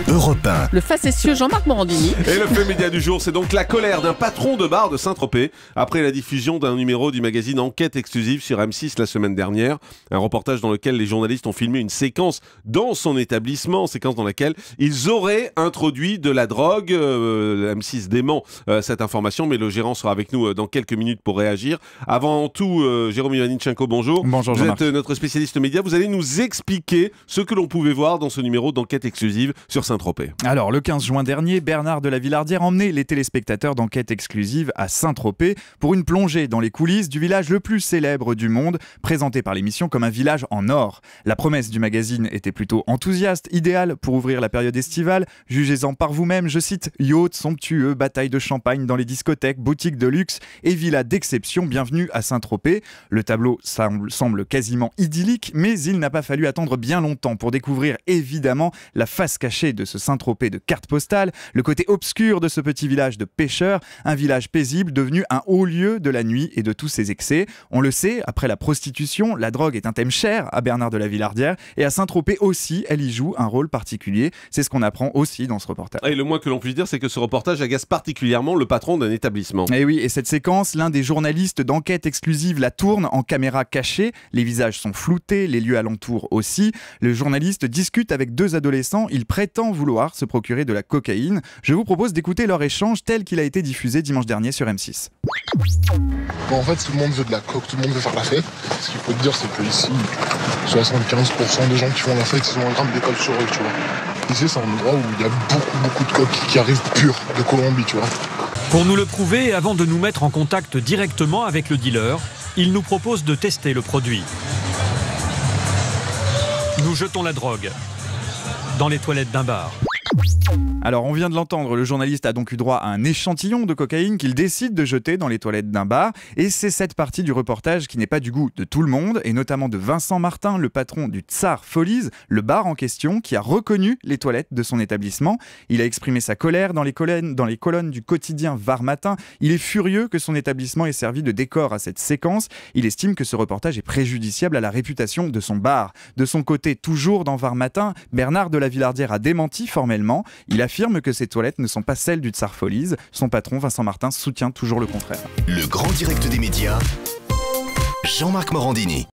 Europe 1. Le facétieux Jean-Marc Morandini. Et le fait média du jour, c'est donc la colère d'un patron de bar de Saint-Tropez après la diffusion d'un numéro du magazine Enquête exclusive sur M6 la semaine dernière. Un reportage dans lequel les journalistes ont filmé une séquence dans son établissement, séquence dans laquelle ils auraient introduit de la drogue. M6 dément cette information, mais le gérant sera avec nous dans quelques minutes pour réagir. Avant tout, Jérôme Ivaninchenko, bonjour. Bonjour Vous Jean-Marc. êtes notre spécialiste média. Vous allez nous expliquer ce que l'on pouvait voir dans ce numéro d'Enquête exclusive sur Saint-Tropez. Alors, le 15 juin dernier, Bernard de la Villardière emmenait les téléspectateurs d'Enquête exclusive à Saint-Tropez pour une plongée dans les coulisses du village le plus célèbre du monde, présenté par l'émission comme un village en or. La promesse du magazine était plutôt enthousiaste, idéale pour ouvrir la période estivale. Jugez-en par vous-même, je cite, yachts somptueux, batailles de champagne dans les discothèques, boutiques de luxe et villas d'exception, bienvenue à Saint-Tropez. Le tableau semble quasiment idyllique, mais il n'a pas fallu attendre bien longtemps pour découvrir évidemment la face cachée de ce Saint-Tropez de cartes postales, le côté obscur de ce petit village de pêcheurs, un village paisible devenu un haut lieu de la nuit et de tous ses excès. On le sait, après la prostitution, la drogue est un thème cher à Bernard de la Villardière et à Saint-Tropez aussi, elle y joue un rôle particulier. C'est ce qu'on apprend aussi dans ce reportage. Et le moins que l'on puisse dire, c'est que ce reportage agace particulièrement le patron d'un établissement. Et oui, et cette séquence, l'un des journalistes d'Enquête exclusive la tourne en caméra cachée. Les visages sont floutés, les lieux alentours aussi. Le journaliste discute avec deux adolescents. Il prétend vouloir se procurer de la cocaïne. Je vous propose d'écouter leur échange tel qu'il a été diffusé dimanche dernier sur M6. Bon, en fait, tout le monde veut de la coke, tout le monde veut faire la fête. Ce qu'il faut te dire, c'est qu'ici, 75% des gens qui font la fête, ils ont un gramme d'école sur eux, tu vois. Ici, c'est un endroit où il y a beaucoup de coke qui arrivent pure de Colombie, tu vois. Pour nous le prouver, et avant de nous mettre en contact directement avec le dealer, il nous propose de tester le produit. Nous jetons la drogue dans les toilettes d'un bar. Alors, on vient de l'entendre, le journaliste a donc eu droit à un échantillon de cocaïne qu'il décide de jeter dans les toilettes d'un bar. Et c'est cette partie du reportage qui n'est pas du goût de tout le monde, et notamment de Vincent Martin, le patron du Tsar Folies, le bar en question, qui a reconnu les toilettes de son établissement. Il a exprimé sa colère dans les colonnes du quotidien Var Matin. Il est furieux que son établissement ait servi de décor à cette séquence. Il estime que ce reportage est préjudiciable à la réputation de son bar. De son côté, toujours dans Var Matin, Bernard de la Villardière a démenti formellement. Il affirme que ces toilettes ne sont pas celles du Tsar Folies. Son patron, Vincent Martin, soutient toujours le contraire. Le grand direct des médias, Jean-Marc Morandini.